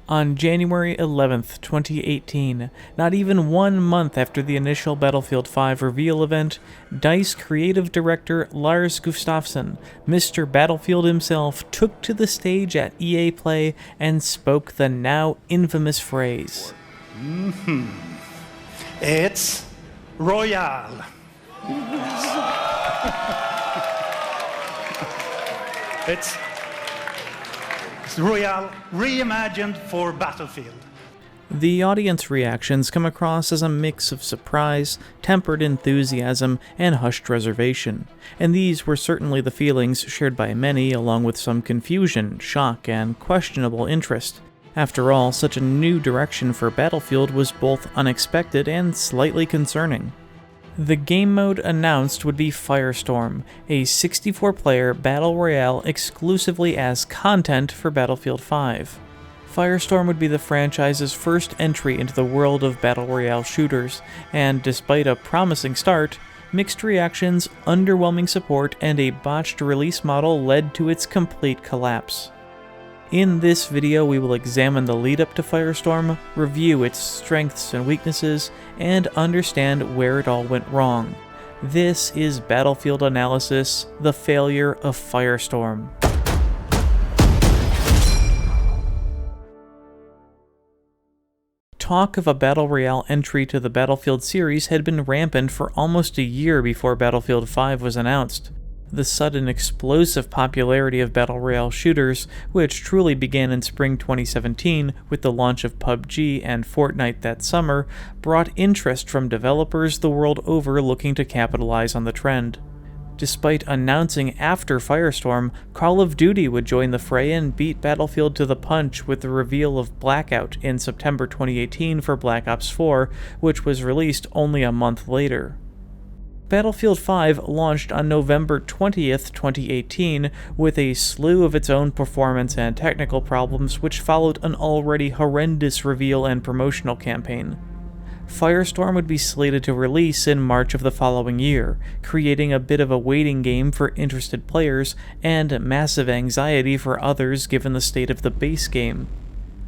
On January 11th, 2018, not even 1 month after the initial Battlefield V reveal event, DICE creative director Lars Gustafsson, Mr. Battlefield himself, took to the stage at EA Play and spoke the now infamous phrase. It's Royale. It's Royale reimagined for Battlefield. The audience reactions come across as a mix of surprise, tempered enthusiasm, and hushed reservation, and these were certainly the feelings shared by many, along with some confusion, shock, and questionable interest. After all, such a new direction for Battlefield was both unexpected and slightly concerning. The game mode announced would be Firestorm, a 64-player battle royale exclusively as content for Battlefield V. Firestorm would be the franchise's first entry into the world of battle royale shooters, and despite a promising start, mixed reactions, underwhelming support, and a botched release model led to its complete collapse. In this video, we will examine the lead-up to Firestorm, review its strengths and weaknesses, and understand where it all went wrong. This is Battlefield Analysis: The Failure of Firestorm. Talk of a Battle Royale entry to the Battlefield series had been rampant for almost a year before Battlefield V was announced. The sudden explosive popularity of Battle Royale shooters, which truly began in spring 2017 with the launch of PUBG and Fortnite that summer, brought interest from developers the world over looking to capitalize on the trend. Despite announcing after Firestorm, Call of Duty would join the fray and beat Battlefield to the punch with the reveal of Blackout in September 2018 for Black Ops 4, which was released only a month later. Battlefield V launched on November 20th, 2018, with a slew of its own performance and technical problems which followed an already horrendous reveal and promotional campaign. Firestorm would be slated to release in March of the following year, creating a bit of a waiting game for interested players and massive anxiety for others given the state of the base game.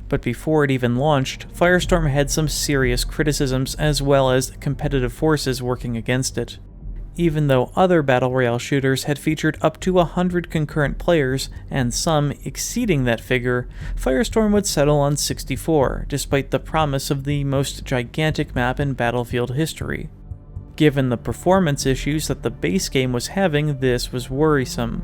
But before it even launched, Firestorm had some serious criticisms as well as competitive forces working against it. Even though other Battle Royale shooters had featured up to 100 concurrent players, and some exceeding that figure, Firestorm would settle on 64, despite the promise of the most gigantic map in Battlefield history. Given the performance issues that the base game was having, this was worrisome.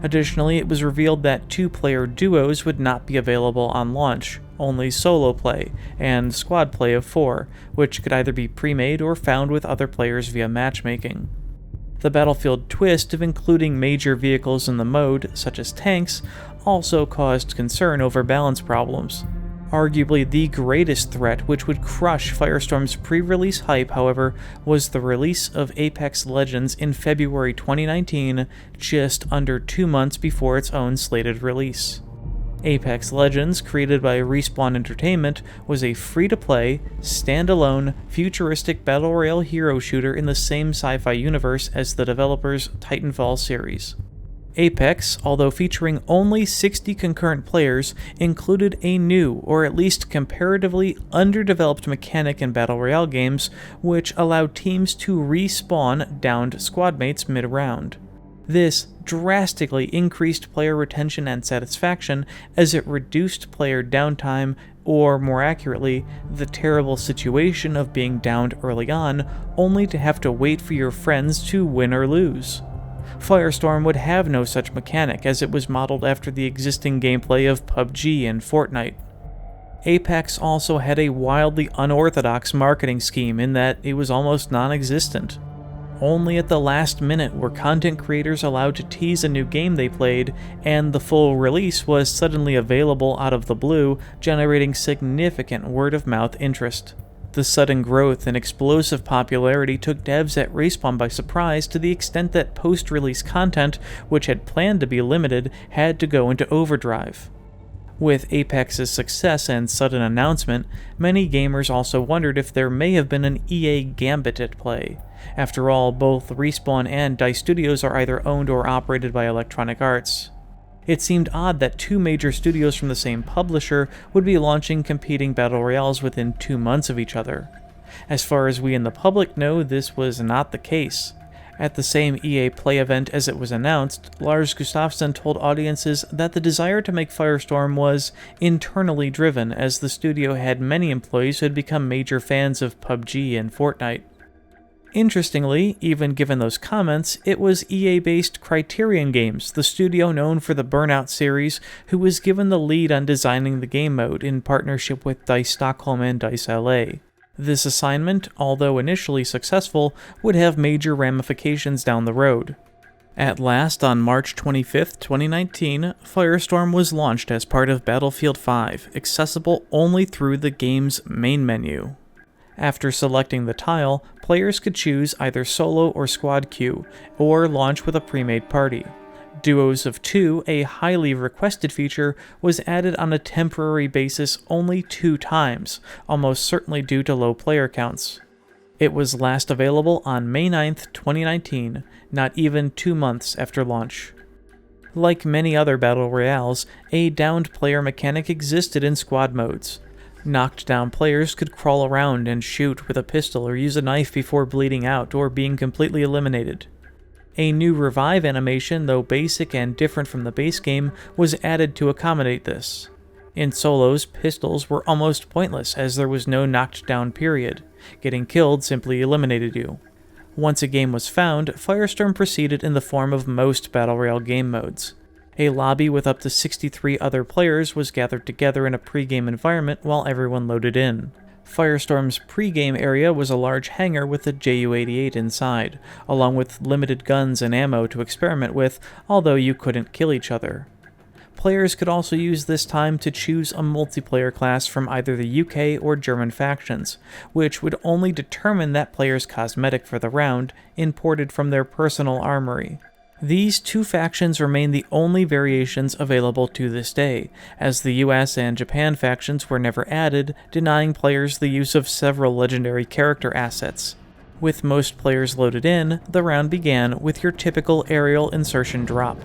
Additionally, it was revealed that 2-player duos would not be available on launch, only solo play, and squad play of 4, which could either be pre-made or found with other players via matchmaking. The Battlefield twist of including major vehicles in the mode, such as tanks, also caused concern over balance problems. Arguably the greatest threat which would crush Firestorm's pre-release hype, however, was the release of Apex Legends in February 2019, just under 2 months before its own slated release. Apex Legends, created by Respawn Entertainment, was a free-to-play, standalone, futuristic battle royale hero shooter in the same sci-fi universe as the developers' Titanfall series. Apex, although featuring only 60 concurrent players, included a new, or at least comparatively underdeveloped mechanic in battle royale games, which allowed teams to respawn downed squadmates mid-round. This drastically increased player retention and satisfaction as it reduced player downtime, or more accurately, the terrible situation of being downed early on, only to have to wait for your friends to win or lose. Firestorm would have no such mechanic, as it was modeled after the existing gameplay of PUBG and Fortnite. Apex also had a wildly unorthodox marketing scheme in that it was almost non-existent. Only at the last minute were content creators allowed to tease a new game they played, and the full release was suddenly available out of the blue, generating significant word-of-mouth interest. The sudden growth and explosive popularity took devs at Respawn by surprise to the extent that post-release content, which had planned to be limited, had to go into overdrive. With Apex's success and sudden announcement, many gamers also wondered if there may have been an EA gambit at play. After all, both Respawn and DICE Studios are either owned or operated by Electronic Arts. It seemed odd that two major studios from the same publisher would be launching competing battle royales within 2 months of each other. As far as we in the public know, this was not the case. At the same EA Play event as it was announced, Lars Gustafsson told audiences that the desire to make Firestorm was internally driven, as the studio had many employees who had become major fans of PUBG and Fortnite. Interestingly, even given those comments, it was EA-based Criterion Games, the studio known for the Burnout series, who was given the lead on designing the game mode in partnership with DICE Stockholm and DICE LA. This assignment, although initially successful, would have major ramifications down the road. At last, on March 25, 2019, Firestorm was launched as part of Battlefield V, accessible only through the game's main menu. After selecting the tile, players could choose either solo or squad queue, or launch with a pre-made party. Duos of 2, a highly requested feature, was added on a temporary basis only 2 times, almost certainly due to low player counts. It was last available on May 9, 2019, not even 2 months after launch. Like many other battle royales, a downed player mechanic existed in squad modes. Knocked down players could crawl around and shoot with a pistol or use a knife before bleeding out or being completely eliminated. A new revive animation, though basic and different from the base game, was added to accommodate this. In solos, pistols were almost pointless as there was no knocked down period. Getting killed simply eliminated you. Once a game was found, Firestorm proceeded in the form of most Battle Royale game modes. A lobby with up to 63 other players was gathered together in a pre-game environment while everyone loaded in. Firestorm's pre-game area was a large hangar with a Ju-88 inside, along with limited guns and ammo to experiment with, although you couldn't kill each other. Players could also use this time to choose a multiplayer class from either the UK or German factions, which would only determine that player's cosmetic for the round, imported from their personal armory. These 2 factions remain the only variations available to this day, as the US and Japan factions were never added, denying players the use of several legendary character assets. With most players loaded in, the round began with your typical aerial insertion drop.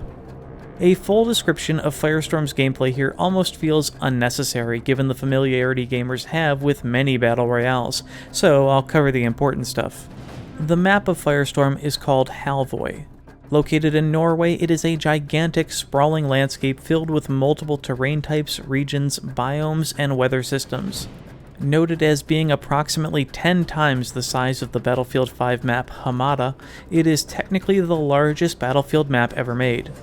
A full description of Firestorm's gameplay here almost feels unnecessary given the familiarity gamers have with many battle royales, so I'll cover the important stuff. The map of Firestorm is called Halvøy. Located in Norway, it is a gigantic, sprawling landscape filled with multiple terrain types, regions, biomes, and weather systems. Noted as being approximately 10 times the size of the Battlefield V map Hamada, it is technically the largest Battlefield map ever made.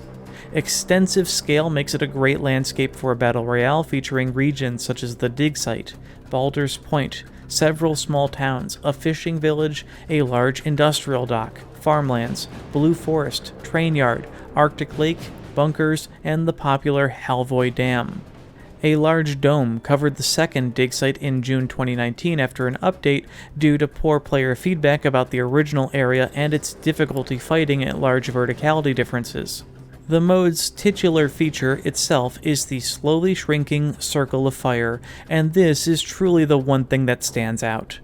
Extensive scale makes it a great landscape for a battle royale featuring regions such as the dig site, Baldur's Point, several small towns, a fishing village, a large industrial dock, farmlands, Blue Forest, train yard, Arctic Lake, bunkers, and the popular Halvøy Dam. A large dome covered the second dig site in June 2019 after an update due to poor player feedback about the original area and its difficulty fighting at large verticality differences. The mode's titular feature itself is the slowly shrinking circle of fire, and this is truly the one thing that stands out.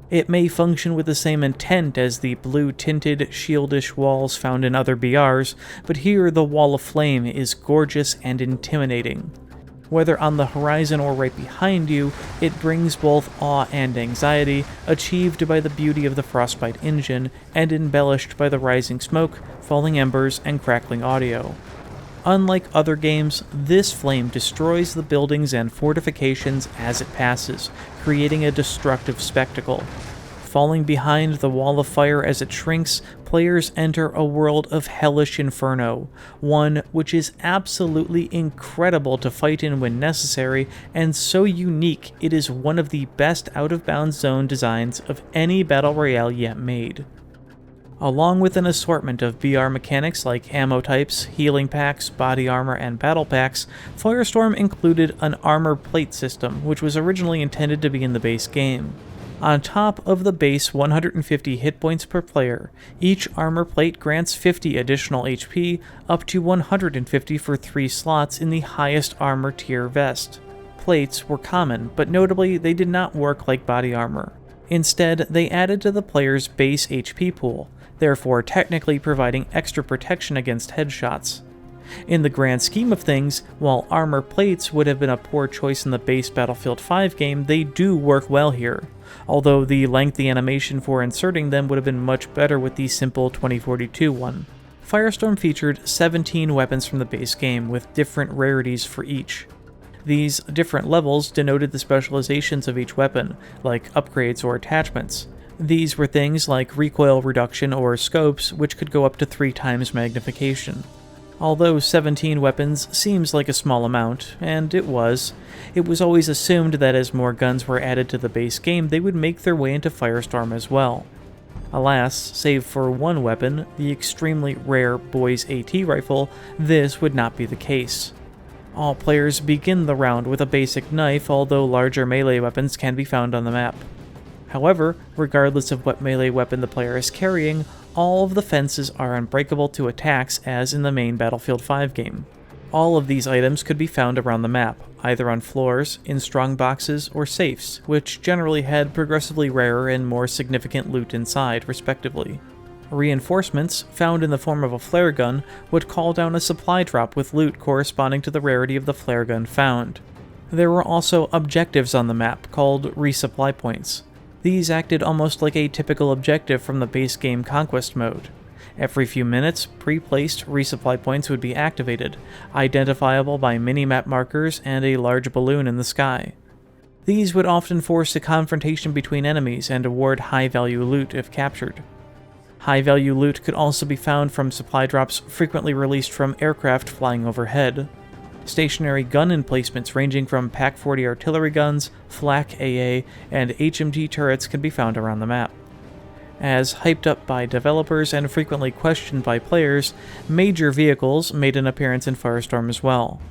It may function with the same intent as the blue-tinted, shieldish walls found in other BRs, but here the wall of flame is gorgeous and intimidating. Whether on the horizon or right behind you, it brings both awe and anxiety, achieved by the beauty of the Frostbite engine, and embellished by the rising smoke, falling embers, and crackling audio. Unlike other games, this flame destroys the buildings and fortifications as it passes, creating a destructive spectacle. Falling behind the wall of fire as it shrinks, players enter a world of hellish inferno, one which is absolutely incredible to fight in when necessary, and so unique it is one of the best out-of-bounds zone designs of any battle royale yet made. Along with an assortment of BR mechanics like ammo types, healing packs, body armor, and battle packs, Firestorm included an armor plate system, which was originally intended to be in the base game. On top of the base 150 hit points per player, each armor plate grants 50 additional HP, up to 150 for 3 slots in the highest armor tier vest. Plates were common, but notably they did not work like body armor. Instead, they added to the player's base HP pool, therefore technically providing extra protection against headshots. In the grand scheme of things, while armor plates would have been a poor choice in the base Battlefield V game, they do work well here, although the lengthy animation for inserting them would have been much better with the simple 2042 one. Firestorm featured 17 weapons from the base game, with different rarities for each. These different levels denoted the specializations of each weapon, like upgrades or attachments. These were things like recoil reduction or scopes, which could go up to 3 times magnification. Although 17 weapons seems like a small amount, and it was always assumed that as more guns were added to the base game, they would make their way into Firestorm as well. Alas, save for one weapon, the extremely rare Boy's AT rifle, this would not be the case. All players begin the round with a basic knife, although larger melee weapons can be found on the map. However, regardless of what melee weapon the player is carrying, all of the fences are unbreakable to attacks as in the main Battlefield V game. All of these items could be found around the map, either on floors, in strong boxes, or safes, which generally had progressively rarer and more significant loot inside, respectively. Reinforcements, found in the form of a flare gun, would call down a supply drop with loot corresponding to the rarity of the flare gun found. There were also objectives on the map, called resupply points. These acted almost like a typical objective from the base game Conquest mode. Every few minutes, pre-placed resupply points would be activated, identifiable by mini-map markers and a large balloon in the sky. These would often force a confrontation between enemies and award high-value loot if captured. High-value loot could also be found from supply drops frequently released from aircraft flying overhead. Stationary gun emplacements ranging from PaK-40 artillery guns, flak AA, and HMG turrets can be found around the map. As hyped up by developers and frequently questioned by players, major vehicles made an appearance in Firestorm as well.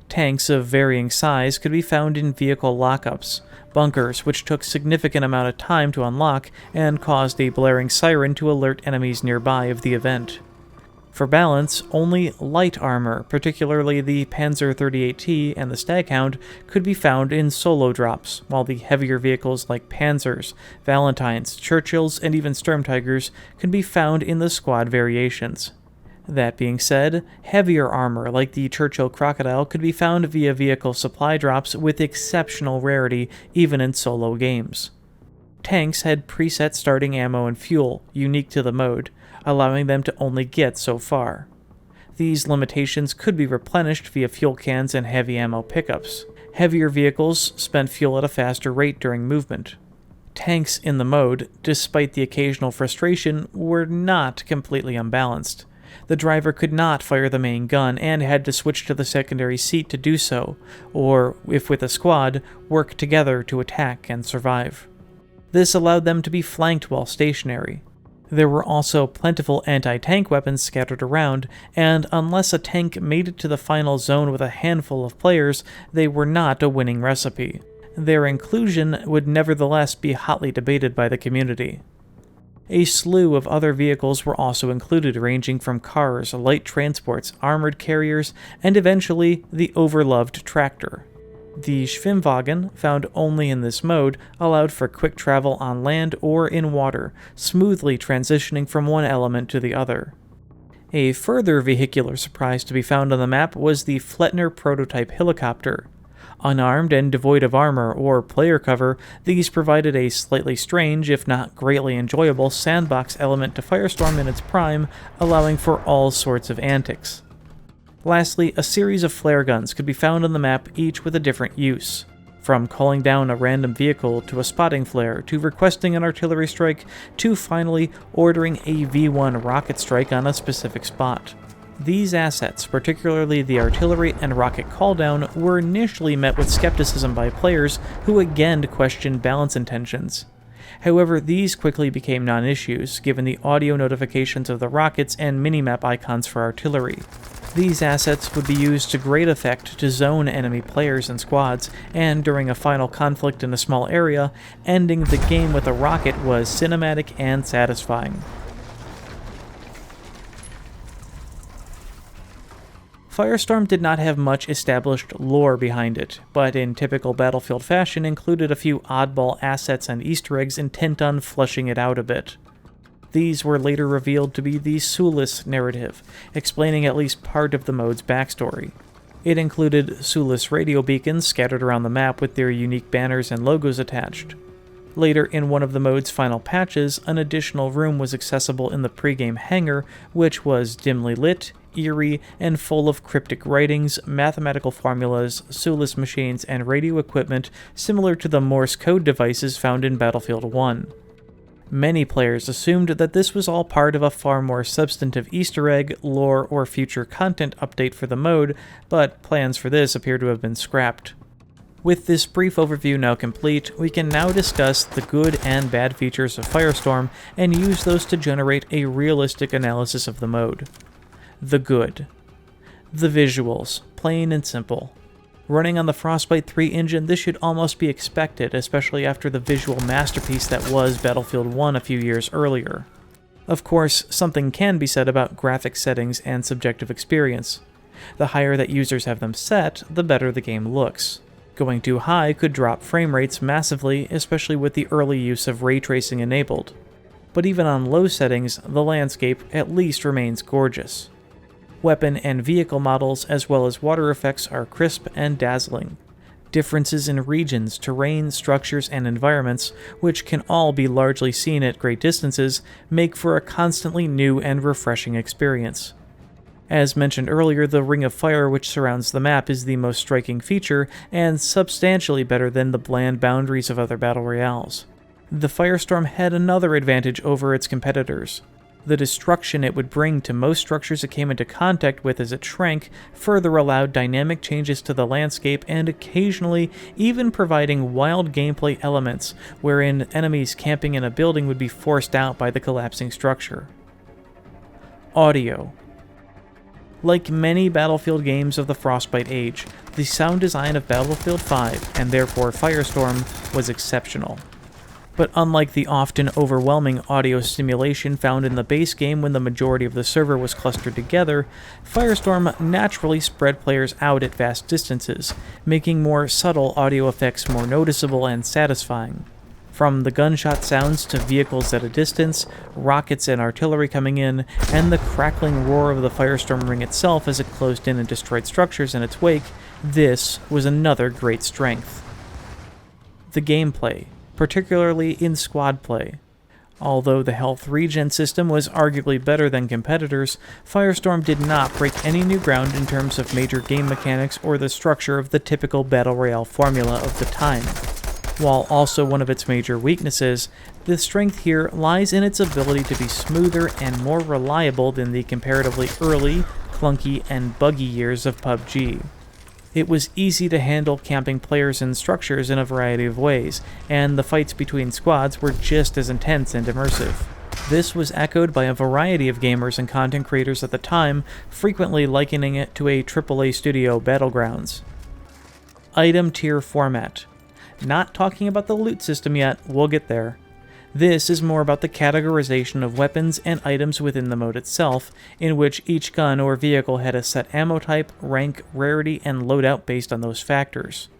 Tanks of varying size could be found in vehicle lockups, bunkers which took significant amount of time to unlock and caused a blaring siren to alert enemies nearby of the event. For balance, only light armor, particularly the Panzer 38T and the Staghound, could be found in solo drops, while the heavier vehicles like Panzers, Valentines, Churchills, and even Sturmtigers could be found in the squad variations. That being said, heavier armor like the Churchill Crocodile could be found via vehicle supply drops with exceptional rarity even in solo games. Tanks had preset starting ammo and fuel, unique to the mode, allowing them to only get so far. These limitations could be replenished via fuel cans and heavy ammo pickups. Heavier vehicles spent fuel at a faster rate during movement. Tanks in the mode, despite the occasional frustration, were not completely unbalanced. The driver could not fire the main gun and had to switch to the secondary seat to do so, or, if with a squad, work together to attack and survive. This allowed them to be flanked while stationary. There were also plentiful anti-tank weapons scattered around, and unless a tank made it to the final zone with a handful of players, they were not a winning recipe. Their inclusion would nevertheless be hotly debated by the community. A slew of other vehicles were also included, ranging from cars, light transports, armored carriers, and eventually the overloved tractor. The Schwimmwagen, found only in this mode, allowed for quick travel on land or in water, smoothly transitioning from one element to the other. A further vehicular surprise to be found on the map was the Flettner prototype helicopter. Unarmed and devoid of armor or player cover, these provided a slightly strange, if not greatly enjoyable, sandbox element to Firestorm in its prime, allowing for all sorts of antics. Lastly, a series of flare guns could be found on the map, each with a different use. From calling down a random vehicle to a spotting flare, to requesting an artillery strike, to finally ordering a V1 rocket strike on a specific spot. These assets, particularly the artillery and rocket calldown, were initially met with skepticism by players who again questioned balance intentions. However, these quickly became non-issues, given the audio notifications of the rockets and minimap icons for artillery. These assets would be used to great effect to zone enemy players and squads, and during a final conflict in a small area, ending the game with a rocket was cinematic and satisfying. Firestorm did not have much established lore behind it, but in typical Battlefield fashion included a few oddball assets and Easter eggs intent on fleshing it out a bit. These were later revealed to be the Sulis narrative, explaining at least part of the mode's backstory. It included Sulis radio beacons scattered around the map with their unique banners and logos attached. Later, in one of the mode's final patches, an additional room was accessible in the pregame hangar, which was dimly lit, eerie, and full of cryptic writings, mathematical formulas, Sulis machines, and radio equipment similar to the Morse code devices found in Battlefield I. Many players assumed that this was all part of a far more substantive Easter egg, lore, or future content update for the mode, but plans for this appear to have been scrapped. With this brief overview now complete, we can now discuss the good and bad features of Firestorm and use those to generate a realistic analysis of the mode. The good. The visuals, plain and simple. Running on the Frostbite 3 engine, this should almost be expected, especially after the visual masterpiece that was Battlefield I a few years earlier. Of course, something can be said about graphics settings and subjective experience. The higher that users have them set, the better the game looks. Going too high could drop frame rates massively, especially with the early use of ray tracing enabled. But even on low settings, the landscape at least remains gorgeous. Weapon and vehicle models as well as water effects are crisp and dazzling. Differences in regions, terrain, structures, and environments, which can all be largely seen at great distances, make for a constantly new and refreshing experience. As mentioned earlier, the ring of fire which surrounds the map is the most striking feature, and substantially better than the bland boundaries of other battle royales. The Firestorm had another advantage over its competitors. The destruction it would bring to most structures it came into contact with as it shrank further allowed dynamic changes to the landscape and occasionally even providing wild gameplay elements wherein enemies camping in a building would be forced out by the collapsing structure. Audio. Like many Battlefield games of the Frostbite age, the sound design of Battlefield V, and therefore Firestorm, was exceptional. But unlike the often overwhelming audio stimulation found in the base game when the majority of the server was clustered together, Firestorm naturally spread players out at vast distances, making more subtle audio effects more noticeable and satisfying. From the gunshot sounds to vehicles at a distance, rockets and artillery coming in, and the crackling roar of the Firestorm ring itself as it closed in and destroyed structures in its wake, this was another great strength. The gameplay, particularly in squad play. Although the health regen system was arguably better than competitors, Firestorm did not break any new ground in terms of major game mechanics or the structure of the typical Battle Royale formula of the time. While also one of its major weaknesses, the strength here lies in its ability to be smoother and more reliable than the comparatively early, clunky, and buggy years of PUBG. It was easy to handle camping players and structures in a variety of ways, and the fights between squads were just as intense and immersive. This was echoed by a variety of gamers and content creators at the time, frequently likening it to a AAA studio battlegrounds. Item tier format. Not talking about the loot system yet, we'll get there. This is more about the categorization of weapons and items within the mode itself, in which each gun or vehicle had a set ammo type, rank, rarity, and loadout based on those factors.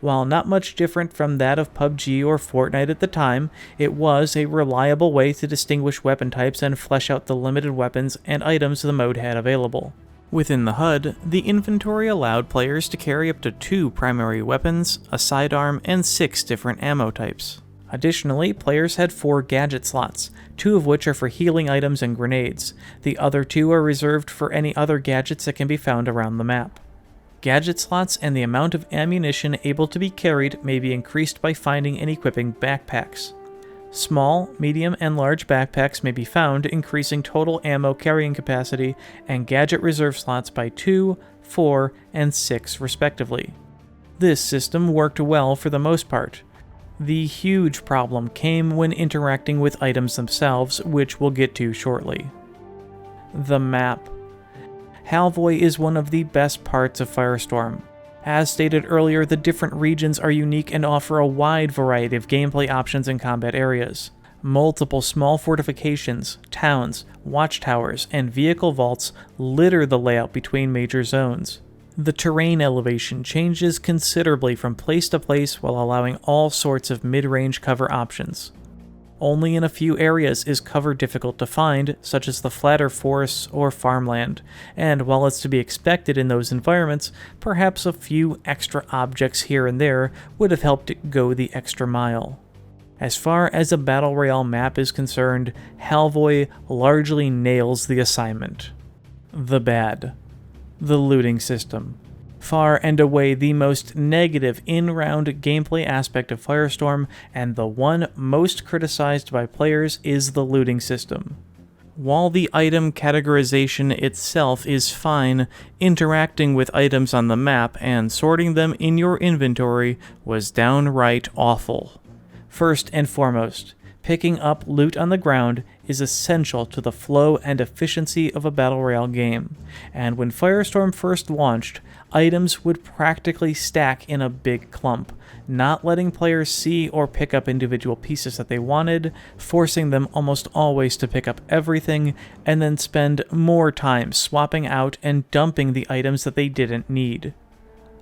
While not much different from that of PUBG or Fortnite at the time, it was a reliable way to distinguish weapon types and flesh out the limited weapons and items the mode had available. Within the HUD, the inventory allowed players to carry up to 2 primary weapons, a sidearm, and 6 different ammo types. Additionally, players had 4 gadget slots, 2 of which are for healing items and grenades. The other 2 are reserved for any other gadgets that can be found around the map. Gadget slots and the amount of ammunition able to be carried may be increased by finding and equipping backpacks. Small, medium, and large backpacks may be found, increasing total ammo carrying capacity and gadget reserve slots by 2, 4, and 6 respectively. This system worked well for the most part. The huge problem came when interacting with items themselves, which we'll get to shortly. The map. Halvoy is one of the best parts of Firestorm. As stated earlier, the different regions are unique and offer a wide variety of gameplay options and combat areas. Multiple small fortifications, towns, watchtowers, and vehicle vaults litter the layout between major zones. The terrain elevation changes considerably from place to place while allowing all sorts of mid-range cover options. Only in a few areas is cover difficult to find, such as the flatter forests or farmland, and while it's to be expected in those environments, perhaps a few extra objects here and there would have helped it go the extra mile. As far as a Battle Royale map is concerned, Halvoy largely nails the assignment. The bad. The looting system. Far and away the most negative in-round gameplay aspect of Firestorm, and the one most criticized by players, is the looting system. While the item categorization itself is fine, interacting with items on the map and sorting them in your inventory was downright awful. First and foremost, picking up loot on the ground is essential to the flow and efficiency of a Battle Royale game, and when Firestorm first launched, items would practically stack in a big clump, not letting players see or pick up individual pieces that they wanted, forcing them almost always to pick up everything, and then spend more time swapping out and dumping the items that they didn't need.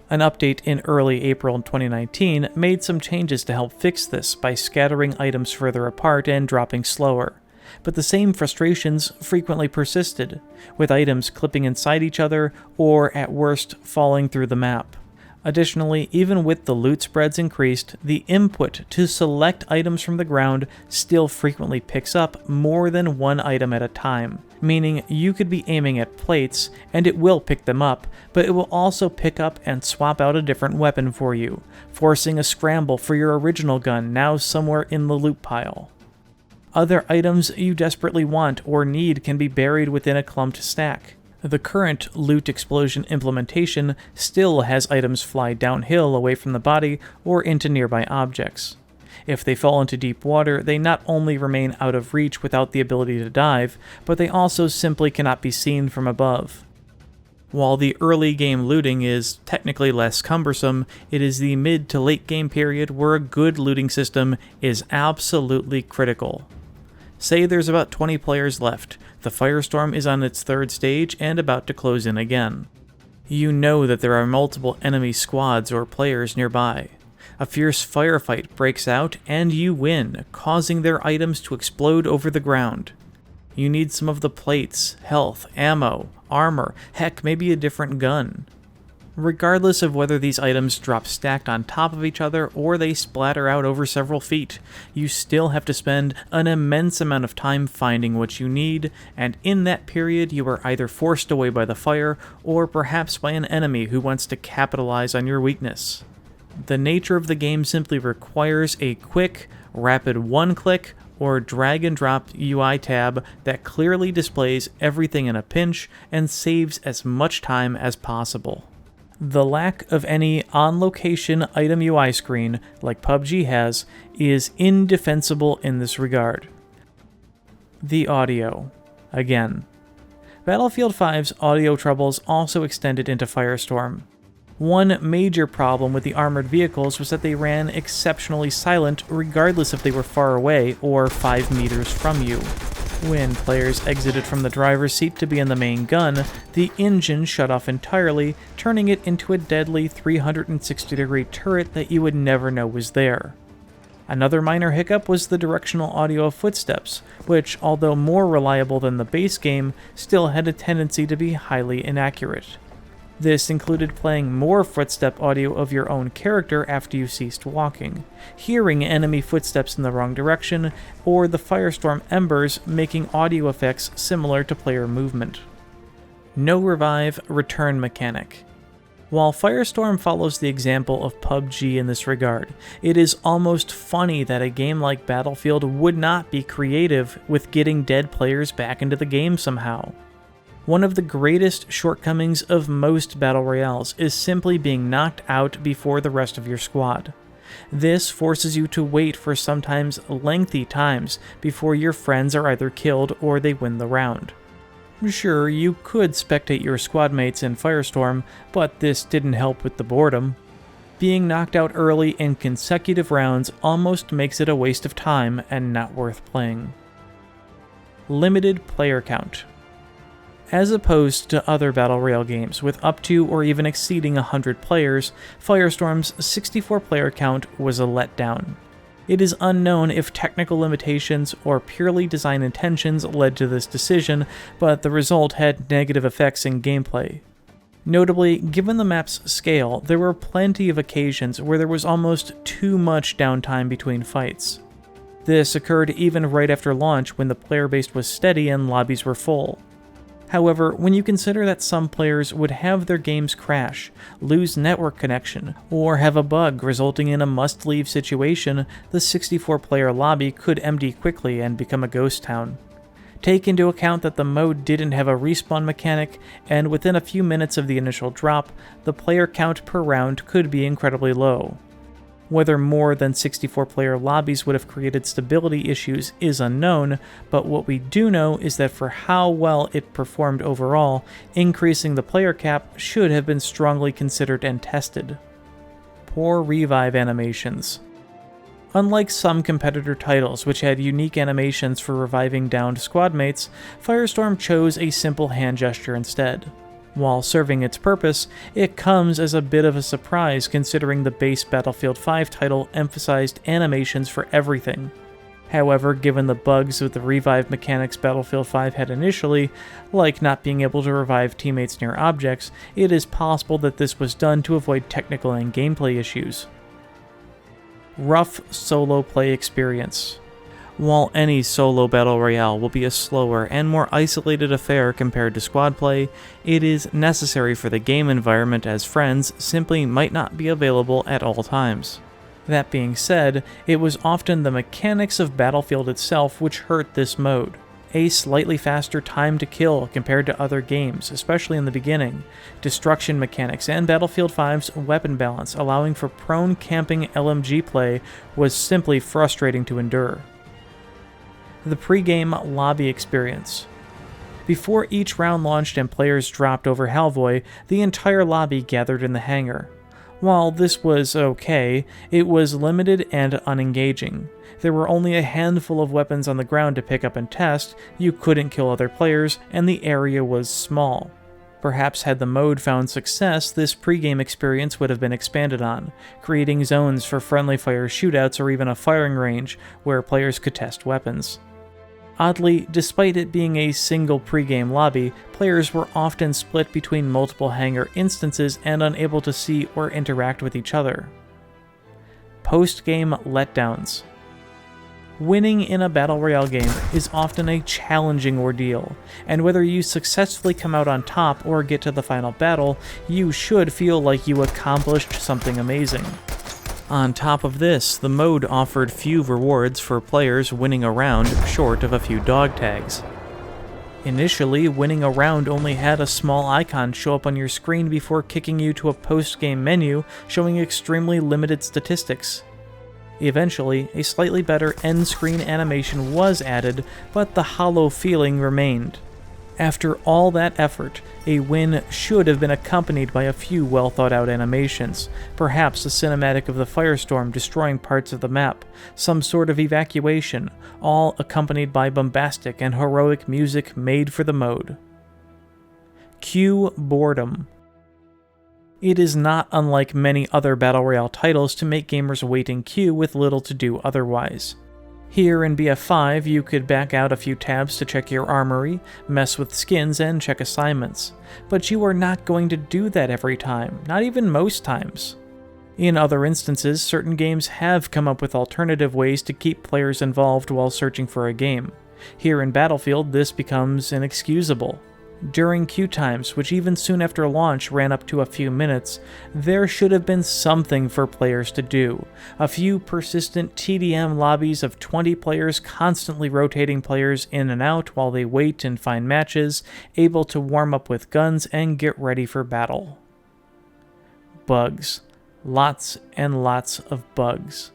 An update in early April 2019 made some changes to help fix this by scattering items further apart and dropping slower, but the same frustrations frequently persisted, with items clipping inside each other or, at worst, falling through the map. Additionally, even with the loot spreads increased, the input to select items from the ground still frequently picks up more than one item at a time, meaning you could be aiming at plates and it will pick them up, but it will also pick up and swap out a different weapon for you, forcing a scramble for your original gun now somewhere in the loot pile. Other items you desperately want or need can be buried within a clumped stack. The current loot explosion implementation still has items fly downhill away from the body or into nearby objects. If they fall into deep water, they not only remain out of reach without the ability to dive, but they also simply cannot be seen from above. While the early game looting is technically less cumbersome, it is the mid to late game period where a good looting system is absolutely critical. Say there's about 20 players left, the Firestorm is on its third stage and about to close in again. You know that there are multiple enemy squads or players nearby. A fierce firefight breaks out and you win, causing their items to explode over the ground. You need some of the plates, health, ammo, armor, heck, maybe a different gun. Regardless of whether these items drop stacked on top of each other or they splatter out over several feet, you still have to spend an immense amount of time finding what you need, and in that period you are either forced away by the fire or perhaps by an enemy who wants to capitalize on your weakness. The nature of the game simply requires a quick, rapid one-click or drag-and-drop UI tab that clearly displays everything in a pinch and saves as much time as possible. The lack of any on-location item UI screen, like PUBG has, is indefensible in this regard. The audio. Again. Battlefield V's audio troubles also extended into Firestorm. One major problem with the armored vehicles was that they ran exceptionally silent regardless if they were far away or 5 meters from you. When players exited from the driver's seat to be in the main gun, the engine shut off entirely, turning it into a deadly 360-degree turret that you would never know was there. Another minor hiccup was the directional audio of footsteps, which, although more reliable than the base game, still had a tendency to be highly inaccurate. This included playing more footstep audio of your own character after you ceased walking, hearing enemy footsteps in the wrong direction, or the Firestorm embers making audio effects similar to player movement. No revive, return mechanic. While Firestorm follows the example of PUBG in this regard, it is almost funny that a game like Battlefield would not be creative with getting dead players back into the game somehow. One of the greatest shortcomings of most Battle Royales is simply being knocked out before the rest of your squad. This forces you to wait for sometimes lengthy times before your friends are either killed or they win the round. Sure, you could spectate your squad mates in Firestorm, but this didn't help with the boredom. Being knocked out early in consecutive rounds almost makes it a waste of time and not worth playing. Limited player count. As opposed to other Battle Royale games with up to or even exceeding 100 players, Firestorm's 64-player count was a letdown. It is unknown if technical limitations or purely design intentions led to this decision, but the result had negative effects in gameplay. Notably, given the map's scale, there were plenty of occasions where there was almost too much downtime between fights. This occurred even right after launch when the player base was steady and lobbies were full. However, when you consider that some players would have their games crash, lose network connection, or have a bug resulting in a must-leave situation, the 64-player lobby could empty quickly and become a ghost town. Take into account that the mode didn't have a respawn mechanic, and within a few minutes of the initial drop, the player count per round could be incredibly low. Whether more than 64-player lobbies would have created stability issues is unknown, but what we do know is that for how well it performed overall, increasing the player cap should have been strongly considered and tested. Poor revive animations. Unlike some competitor titles which had unique animations for reviving downed squad mates, Firestorm chose a simple hand gesture instead. While serving its purpose, it comes as a bit of a surprise considering the base Battlefield V title emphasized animations for everything. However, given the bugs with the revive mechanics Battlefield V had initially, like not being able to revive teammates near objects, it is possible that this was done to avoid technical and gameplay issues. Rough solo play experience. While any solo battle royale will be a slower and more isolated affair compared to squad play, it is necessary for the game environment as friends simply might not be available at all times. That being said, it was often the mechanics of Battlefield itself which hurt this mode. A slightly faster time to kill compared to other games, especially in the beginning, destruction mechanics, and Battlefield V's weapon balance allowing for prone camping LMG play was simply frustrating to endure. The pre-game lobby experience. Before each round launched and players dropped over Halvoy, the entire lobby gathered in the hangar. While this was okay, it was limited and unengaging. There were only a handful of weapons on the ground to pick up and test, you couldn't kill other players, and the area was small. Perhaps had the mode found success, this pre-game experience would have been expanded on, creating zones for friendly fire shootouts or even a firing range where players could test weapons. Oddly, despite it being a single pre-game lobby, players were often split between multiple hangar instances and unable to see or interact with each other. Post-game letdowns. Winning in a Battle Royale game is often a challenging ordeal, and whether you successfully come out on top or get to the final battle, you should feel like you accomplished something amazing. On top of this, the mode offered few rewards for players winning a round short of a few dog tags. Initially, winning a round only had a small icon show up on your screen before kicking you to a post-game menu showing extremely limited statistics. Eventually, a slightly better end-screen animation was added, but the hollow feeling remained. After all that effort, a win should have been accompanied by a few well-thought-out animations, perhaps a cinematic of the Firestorm destroying parts of the map, some sort of evacuation, all accompanied by bombastic and heroic music made for the mode. Cue Boredom. It is not unlike many other Battle Royale titles to make gamers wait in queue with little to do otherwise. Here in BF5, you could back out a few tabs to check your armory, mess with skins, and check assignments. But you are not going to do that every time, not even most times. In other instances, certain games have come up with alternative ways to keep players involved while searching for a game. Here in Battlefield, this becomes inexcusable. During queue times, which even soon after launch ran up to a few minutes, there should have been something for players to do. A few persistent TDM lobbies of 20 players constantly rotating players in and out while they wait and find matches, able to warm up with guns and get ready for battle. Bugs. Lots and lots of bugs.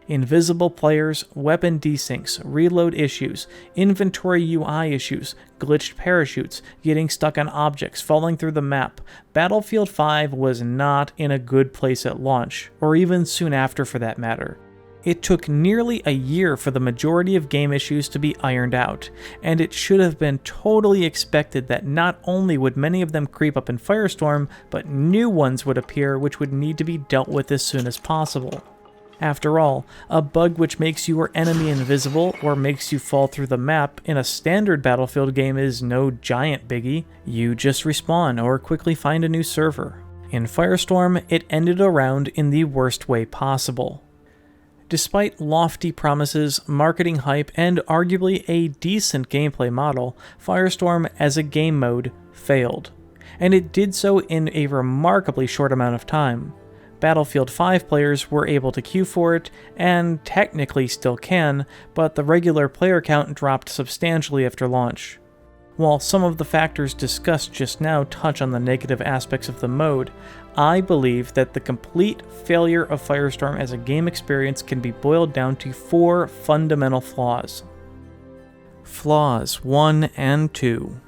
Invisible players, weapon desyncs, reload issues, inventory UI issues, glitched parachutes, getting stuck on objects, falling through the map. Battlefield V was not in a good place at launch, or even soon after for that matter. It took nearly a year for the majority of game issues to be ironed out, and it should have been totally expected that not only would many of them creep up in Firestorm, but new ones would appear which would need to be dealt with as soon as possible. After all, a bug which makes your enemy invisible or makes you fall through the map in a standard Battlefield game is no giant biggie. You just respawn or quickly find a new server. In Firestorm, it ended around in the worst way possible. Despite lofty promises, marketing hype, and arguably a decent gameplay model, Firestorm as a game mode failed. And it did so in a remarkably short amount of time. Battlefield V players were able to queue for it, and technically still can, but the regular player count dropped substantially after launch. While some of the factors discussed just now touch on the negative aspects of the mode, I believe that the complete failure of Firestorm as a game experience can be boiled down to 4 fundamental flaws. Flaws 1 and 2.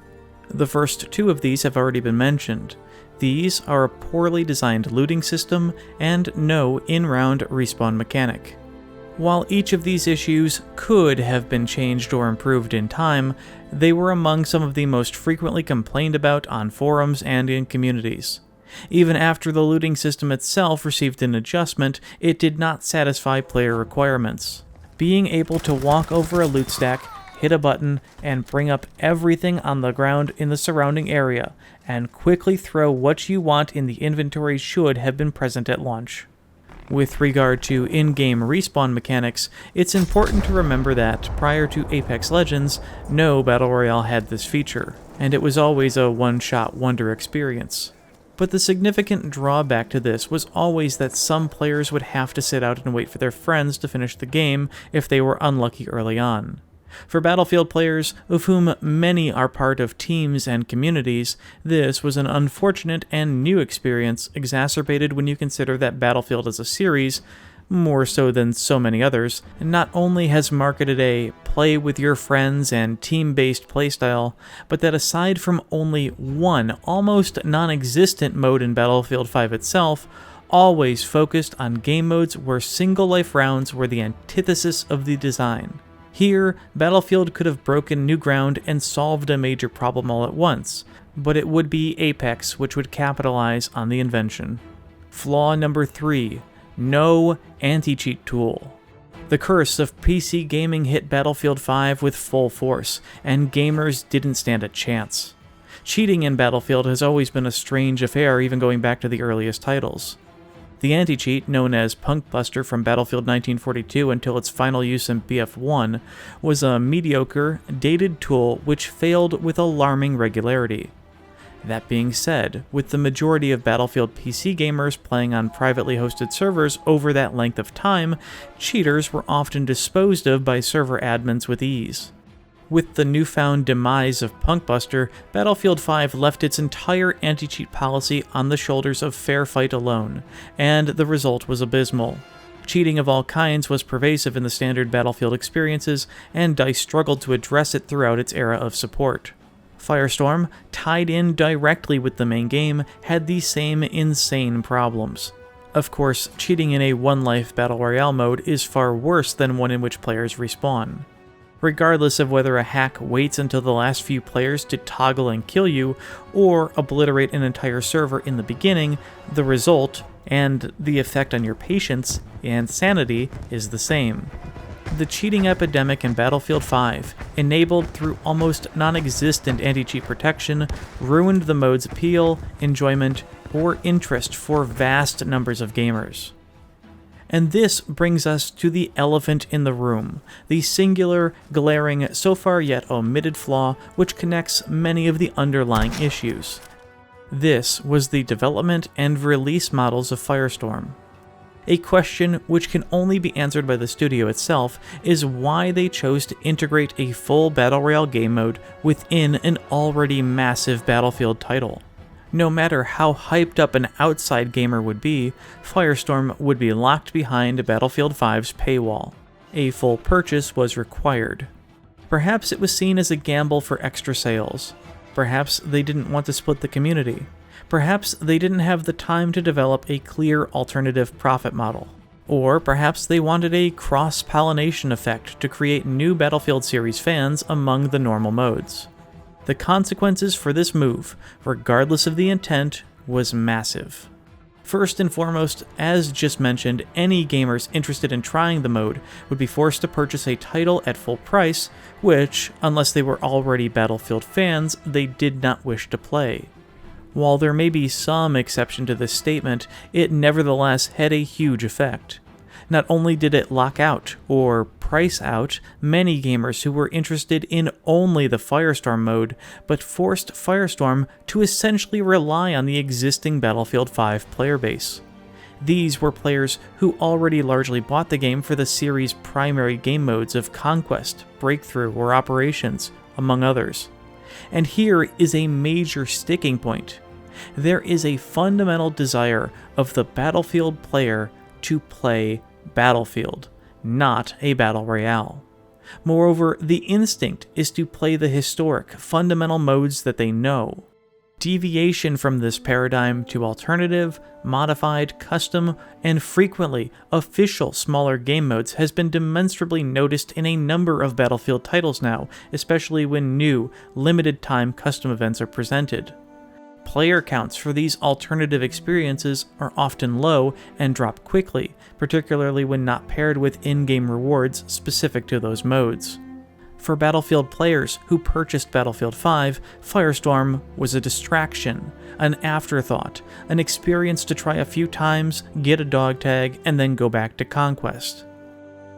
The first 2 of these have already been mentioned. These are a poorly designed looting system and no in-round respawn mechanic. While each of these issues could have been changed or improved in time, they were among some of the most frequently complained about on forums and in communities. Even after the looting system itself received an adjustment, it did not satisfy player requirements. Being able to walk over a loot stack, hit a button, and bring up everything on the ground in the surrounding area, and quickly throw what you want in the inventory should have been present at launch. With regard to in-game respawn mechanics, it's important to remember that, prior to Apex Legends, no Battle Royale had this feature, and it was always a one-shot wonder experience. But the significant drawback to this was always that some players would have to sit out and wait for their friends to finish the game if they were unlucky early on. For Battlefield players, of whom many are part of teams and communities, this was an unfortunate and new experience, exacerbated when you consider that Battlefield as a series, more so than so many others, not only has marketed a play with your friends and team-based playstyle, but that aside from only one almost non-existent mode in Battlefield V itself, always focused on game modes where single-life rounds were the antithesis of the design. Here, Battlefield could have broken new ground and solved a major problem all at once, but it would be Apex which would capitalize on the invention. Flaw number 3. No anti-cheat tool. The curse of PC gaming hit Battlefield V with full force, and gamers didn't stand a chance. Cheating in Battlefield has always been a strange affair, even going back to the earliest titles. The anti-cheat, known as Punkbuster from Battlefield 1942 until its final use in BF1, was a mediocre, dated tool which failed with alarming regularity. That being said, with the majority of Battlefield PC gamers playing on privately hosted servers over that length of time, cheaters were often disposed of by server admins with ease. With the newfound demise of Punkbuster, Battlefield V left its entire anti-cheat policy on the shoulders of Fair Fight alone, and the result was abysmal. Cheating of all kinds was pervasive in the standard Battlefield experiences, and DICE struggled to address it throughout its era of support. Firestorm, tied in directly with the main game, had the same insane problems. Of course, cheating in a one-life Battle Royale mode is far worse than one in which players respawn. Regardless of whether a hack waits until the last few players to toggle and kill you, or obliterate an entire server in the beginning, the result, and the effect on your patience and sanity, is the same. The cheating epidemic in Battlefield V, enabled through almost non-existent anti-cheat protection, ruined the mode's appeal, enjoyment, or interest for vast numbers of gamers. And this brings us to the elephant in the room, the singular, glaring, so far yet omitted flaw which connects many of the underlying issues. This was the development and release models of Firestorm. A question which can only be answered by the studio itself is why they chose to integrate a full Battle Royale game mode within an already massive Battlefield title. No matter how hyped up an outside gamer would be, Firestorm would be locked behind Battlefield V's paywall. A full purchase was required. Perhaps it was seen as a gamble for extra sales. Perhaps they didn't want to split the community. Perhaps they didn't have the time to develop a clear alternative profit model. Or perhaps they wanted a cross-pollination effect to create new Battlefield series fans among the normal modes. The consequences for this move, regardless of the intent, was massive. First and foremost, as just mentioned, any gamers interested in trying the mode would be forced to purchase a title at full price, which, unless they were already Battlefield fans, they did not wish to play. While there may be some exception to this statement, it nevertheless had a huge effect. Not only did it lock out, or price out, many gamers who were interested in only the Firestorm mode, but forced Firestorm to essentially rely on the existing Battlefield V player base. These were players who already largely bought the game for the series' primary game modes of Conquest, Breakthrough, or Operations, among others. And here is a major sticking point. There is a fundamental desire of the Battlefield player to play Battlefield, not a Battle Royale. Moreover, the instinct is to play the historic, fundamental modes that they know. Deviation from this paradigm to alternative, modified, custom, and frequently official smaller game modes has been demonstrably noticed in a number of Battlefield titles now, especially when new, limited-time custom events are presented. Player counts for these alternative experiences are often low and drop quickly, particularly when not paired with in-game rewards specific to those modes. For Battlefield players who purchased Battlefield V, Firestorm was a distraction, an afterthought, an experience to try a few times, get a dog tag, and then go back to Conquest.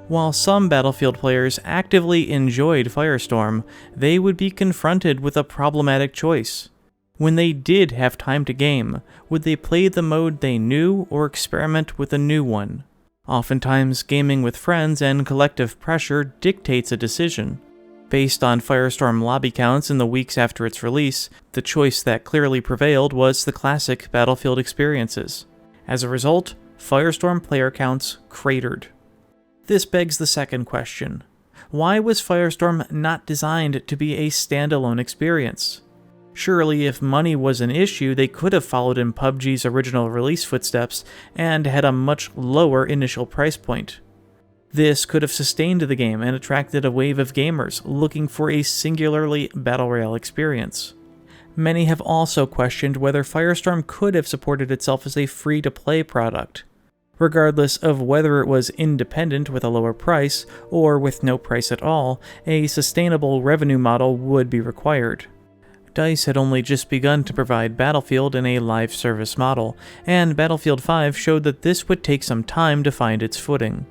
While some Battlefield players actively enjoyed Firestorm, they would be confronted with a problematic choice. When they did have time to game, would they play the mode they knew or experiment with a new one? Oftentimes, gaming with friends and collective pressure dictates a decision. Based on Firestorm lobby counts in the weeks after its release, the choice that clearly prevailed was the classic Battlefield experiences. As a result, Firestorm player counts cratered. This begs the second question. Why was Firestorm not designed to be a standalone experience? Surely, if money was an issue, they could have followed in PUBG's original release footsteps and had a much lower initial price point. This could have sustained the game and attracted a wave of gamers looking for a singularly Battle Royale experience. Many have also questioned whether Firestorm could have supported itself as a free-to-play product. Regardless of whether it was independent with a lower price or with no price at all, a sustainable revenue model would be required. DICE had only just begun to provide Battlefield in a live service model, and Battlefield V showed that this would take some time to find its footing.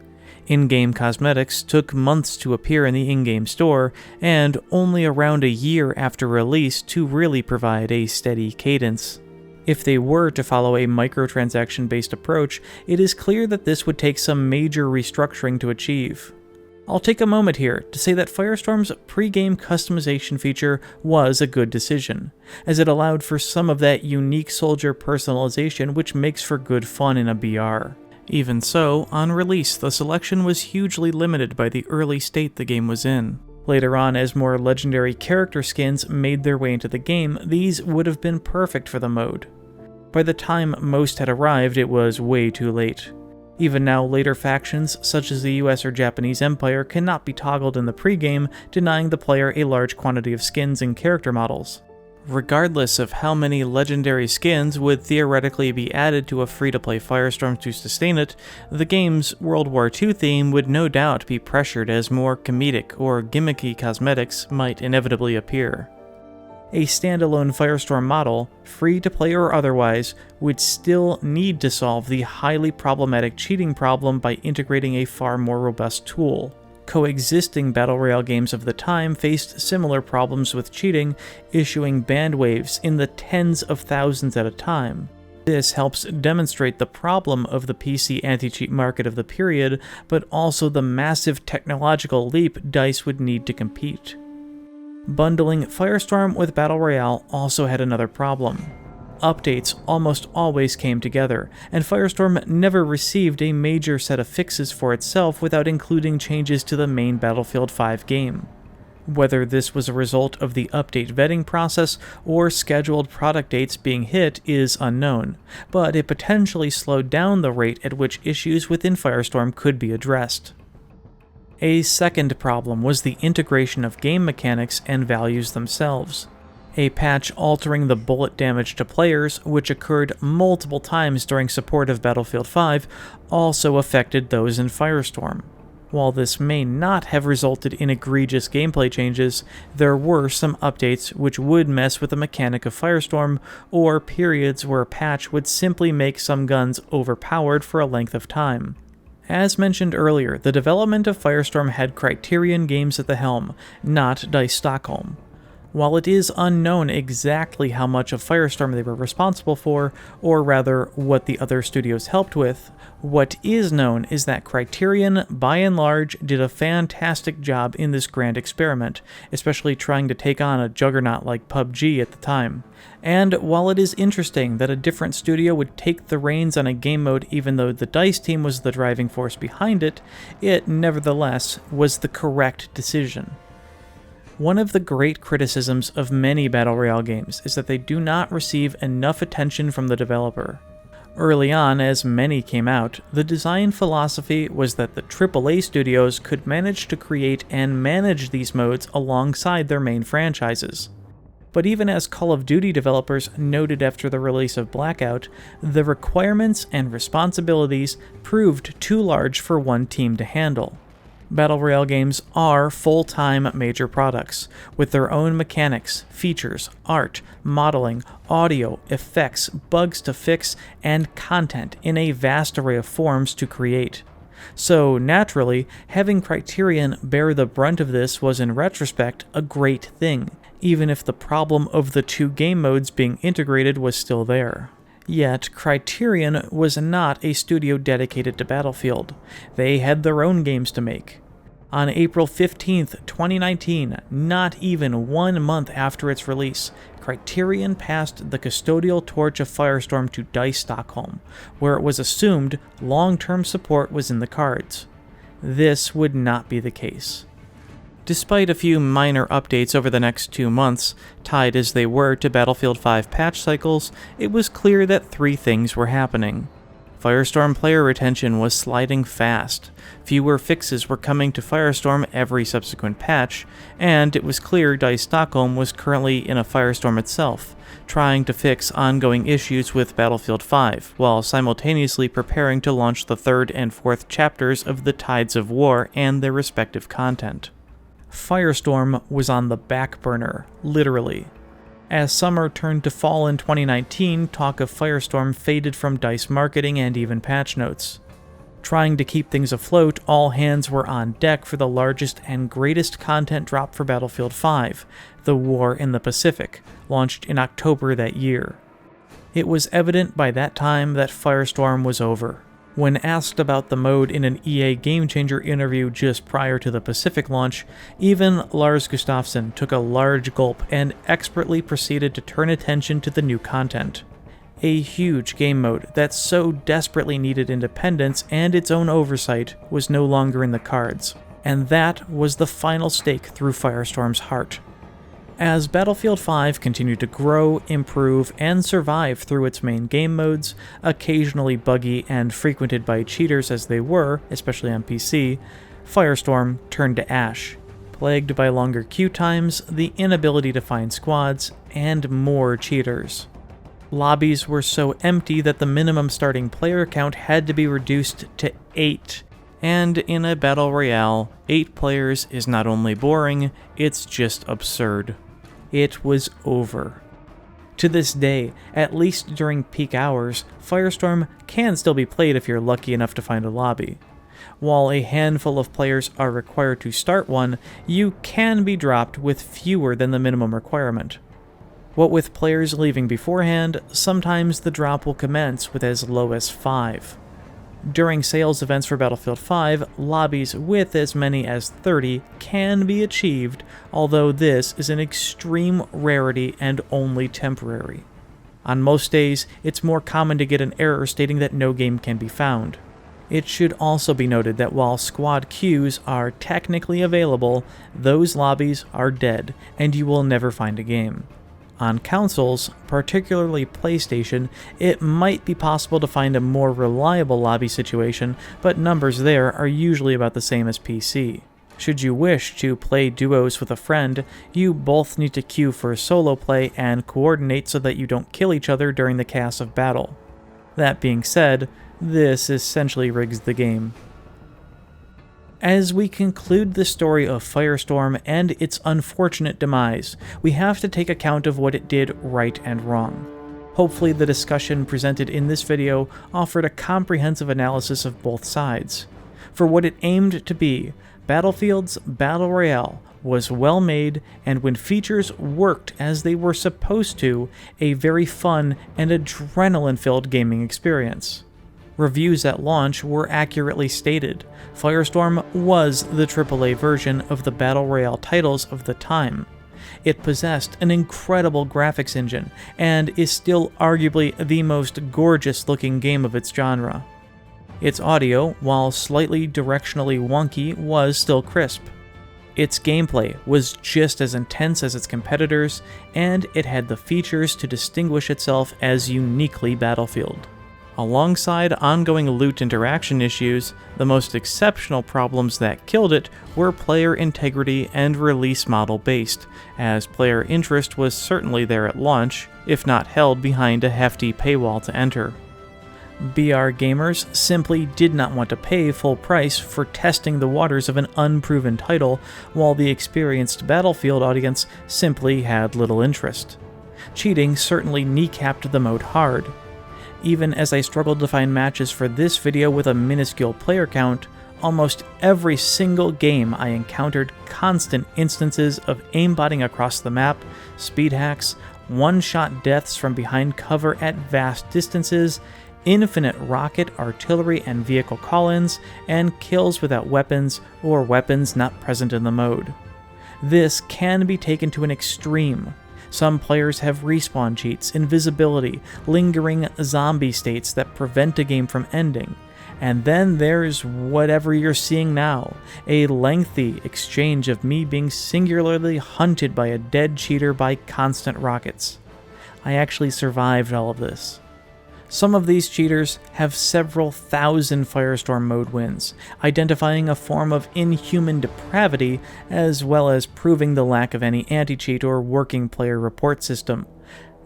In-game cosmetics took months to appear in the in-game store, and only around a year after release to really provide a steady cadence. If they were to follow a microtransaction-based approach, it is clear that this would take some major restructuring to achieve. I'll take a moment here to say that Firestorm's pre-game customization feature was a good decision, as it allowed for some of that unique soldier personalization which makes for good fun in a BR. Even so, on release, the selection was hugely limited by the early state the game was in. Later on, as more legendary character skins made their way into the game, these would have been perfect for the mode. By the time most had arrived, it was way too late. Even now, later factions, such as the US or Japanese Empire, cannot be toggled in the pregame, denying the player a large quantity of skins and character models. Regardless of how many legendary skins would theoretically be added to a free-to-play Firestorm to sustain it, the game's World War II theme would no doubt be pressured as more comedic or gimmicky cosmetics might inevitably appear. A standalone Firestorm model, free-to-play or otherwise, would still need to solve the highly problematic cheating problem by integrating a far more robust tool. Coexisting Battle Royale games of the time faced similar problems with cheating, issuing banned waves in the tens of thousands at a time. This helps demonstrate the problem of the PC anti-cheat market of the period, but also the massive technological leap DICE would need to compete. Bundling Firestorm with Battle Royale also had another problem. Updates almost always came together, and Firestorm never received a major set of fixes for itself without including changes to the main Battlefield V game. Whether this was a result of the update vetting process or scheduled product dates being hit is unknown, but it potentially slowed down the rate at which issues within Firestorm could be addressed. A second problem was the integration of game mechanics and values themselves. A patch altering the bullet damage to players, which occurred multiple times during support of Battlefield V, also affected those in Firestorm. While this may not have resulted in egregious gameplay changes, there were some updates which would mess with the mechanic of Firestorm, or periods where a patch would simply make some guns overpowered for a length of time. As mentioned earlier, the development of Firestorm had Criterion Games at the helm, not DICE Stockholm. While it is unknown exactly how much of Firestorm they were responsible for, or rather what the other studios helped with, what is known is that Criterion, by and large, did a fantastic job in this grand experiment, especially trying to take on a juggernaut like PUBG at the time. And while it is interesting that a different studio would take the reins on a game mode even though the DICE team was the driving force behind it, it nevertheless was the correct decision. One of the great criticisms of many Battle Royale games is that they do not receive enough attention from the developer. Early on, as many came out, the design philosophy was that the AAA studios could manage to create and manage these modes alongside their main franchises. But even as Call of Duty developers noted after the release of Blackout, the requirements and responsibilities proved too large for one team to handle. Battle Royale games are full-time major products, with their own mechanics, features, art, modeling, audio, effects, bugs to fix, and content in a vast array of forms to create. So, naturally, having Criterion bear the brunt of this was in retrospect a great thing, even if the problem of the two game modes being integrated was still there. Yet, Criterion was not a studio dedicated to Battlefield. They had their own games to make. On April 15th, 2019, not even 1 month after its release, Criterion passed the custodial torch of Firestorm to DICE Stockholm, where it was assumed long-term support was in the cards. This would not be the case. Despite a few minor updates over the next 2 months, tied as they were to Battlefield V patch cycles, it was clear that 3 things were happening. Firestorm player retention was sliding fast, fewer fixes were coming to Firestorm every subsequent patch, and it was clear DICE Stockholm was currently in a Firestorm itself, trying to fix ongoing issues with Battlefield V, while simultaneously preparing to launch the 3rd and 4th chapters of the Tides of War and their respective content. Firestorm was on the back burner, literally. As summer turned to fall in 2019, talk of Firestorm faded from DICE marketing and even patch notes. Trying to keep things afloat, all hands were on deck for the largest and greatest content drop for Battlefield V, The War in the Pacific, launched in October that year. It was evident by that time that Firestorm was over. When asked about the mode in an EA Game Changer interview just prior to the Pacific launch, even Lars Gustafsson took a large gulp and expertly proceeded to turn attention to the new content. A huge game mode that so desperately needed independence and its own oversight was no longer in the cards, and that was the final stake through Firestorm's heart. As Battlefield V continued to grow, improve, and survive through its main game modes, occasionally buggy and frequented by cheaters as they were, especially on PC, Firestorm turned to ash, plagued by longer queue times, the inability to find squads, and more cheaters. Lobbies were so empty that the minimum starting player count had to be reduced to 8. And in a Battle Royale, 8 players is not only boring, it's just absurd. It was over. To this day, at least during peak hours, Firestorm can still be played if you're lucky enough to find a lobby. While a handful of players are required to start one, you can be dropped with fewer than the minimum requirement. What with players leaving beforehand, sometimes the drop will commence with as low as 5. During sales events for Battlefield V, lobbies with as many as 30 can be achieved, although this is an extreme rarity and only temporary. On most days, it's more common to get an error stating that no game can be found. It should also be noted that while squad queues are technically available, those lobbies are dead, and you will never find a game. On consoles, particularly PlayStation, it might be possible to find a more reliable lobby situation, but numbers there are usually about the same as PC. Should you wish to play duos with a friend, you both need to queue for solo play and coordinate so that you don't kill each other during the chaos of battle. That being said, this essentially rigs the game. As we conclude the story of Firestorm and its unfortunate demise, we have to take account of what it did right and wrong. Hopefully the discussion presented in this video offered a comprehensive analysis of both sides. For what it aimed to be, Battlefield's Battle Royale was well made and when features worked as they were supposed to, a very fun and adrenaline-filled gaming experience. Reviews at launch were accurately stated. Firestorm was the AAA version of the Battle Royale titles of the time. It possessed an incredible graphics engine and is still arguably the most gorgeous-looking game of its genre. Its audio, while slightly directionally wonky, was still crisp. Its gameplay was just as intense as its competitors, and it had the features to distinguish itself as uniquely Battlefield. Alongside ongoing loot interaction issues, the most exceptional problems that killed it were player integrity and release model based, as player interest was certainly there at launch, if not held behind a hefty paywall to enter. BR gamers simply did not want to pay full price for testing the waters of an unproven title, while the experienced Battlefield audience simply had little interest. Cheating certainly kneecapped the mode hard. Even as I struggled to find matches for this video with a minuscule player count, almost every single game I encountered constant instances of aimbotting across the map, speed hacks, one-shot deaths from behind cover at vast distances, infinite rocket, artillery, and vehicle call-ins, and kills without weapons or weapons not present in the mode. This can be taken to an extreme. Some players have respawn cheats, invisibility, lingering zombie states that prevent a game from ending. And then there's whatever you're seeing now, a lengthy exchange of me being singularly hunted by a dead cheater by constant rockets. I actually survived all of this. Some of these cheaters have several thousand Firestorm mode wins, identifying a form of inhuman depravity as well as proving the lack of any anti-cheat or working player report system.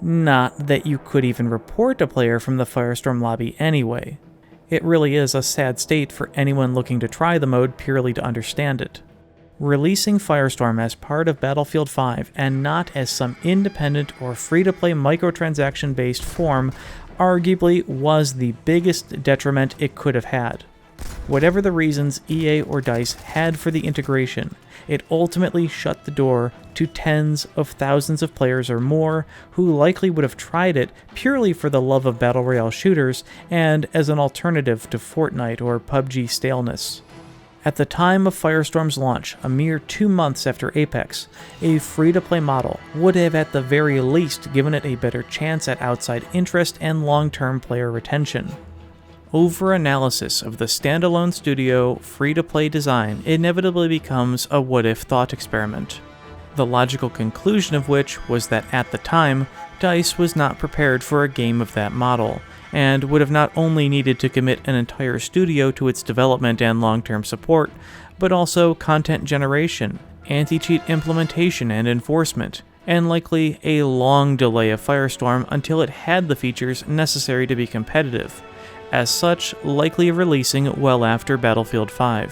Not that you could even report a player from the Firestorm lobby anyway. It really is a sad state for anyone looking to try the mode purely to understand it. Releasing Firestorm as part of Battlefield V and not as some independent or free-to-play microtransaction-based form arguably was the biggest detriment it could have had. Whatever the reasons EA or DICE had for the integration, it ultimately shut the door to tens of thousands of players or more who likely would have tried it purely for the love of Battle Royale shooters and as an alternative to Fortnite or PUBG staleness. At the time of Firestorm's launch, a mere 2 months after Apex, a free-to-play model would have at the very least given it a better chance at outside interest and long-term player retention. Over-analysis of the standalone studio free-to-play design inevitably becomes a what-if thought experiment. The logical conclusion of which was that at the time, DICE was not prepared for a game of that model, and would have not only needed to commit an entire studio to its development and long-term support, but also content generation, anti-cheat implementation and enforcement, and likely a long delay of Firestorm until it had the features necessary to be competitive, as such likely releasing well after Battlefield V.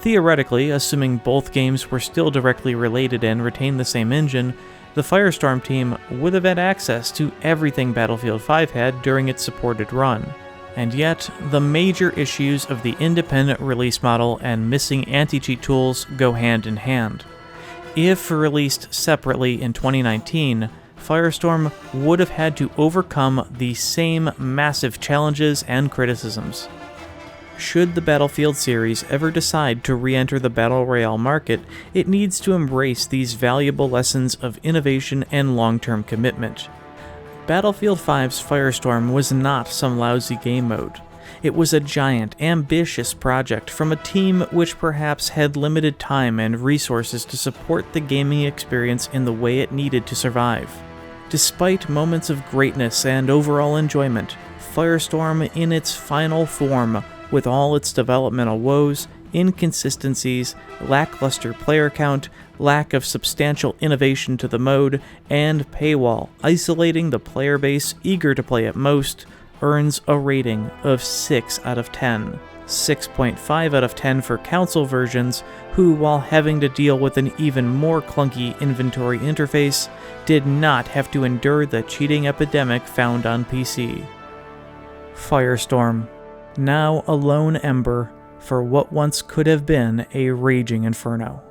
Theoretically, assuming both games were still directly related and retained the same engine, the Firestorm team would have had access to everything Battlefield V had during its supported run. And yet, the major issues of the independent release model and missing anti-cheat tools go hand in hand. If released separately in 2019, Firestorm would have had to overcome the same massive challenges and criticisms. Should the Battlefield series ever decide to re-enter the Battle Royale market, it needs to embrace these valuable lessons of innovation and long-term commitment. Battlefield V's Firestorm was not some lousy game mode. It was a giant, ambitious project from a team which perhaps had limited time and resources to support the gaming experience in the way it needed to survive. Despite moments of greatness and overall enjoyment, Firestorm in its final form, with all its developmental woes, inconsistencies, lackluster player count, lack of substantial innovation to the mode, and paywall, isolating the player base eager to play at most, earns a rating of 6 out of 10. 6.5 out of 10 for console versions, who, while having to deal with an even more clunky inventory interface, did not have to endure the cheating epidemic found on PC. Firestorm, now a lone ember for what once could have been a raging inferno.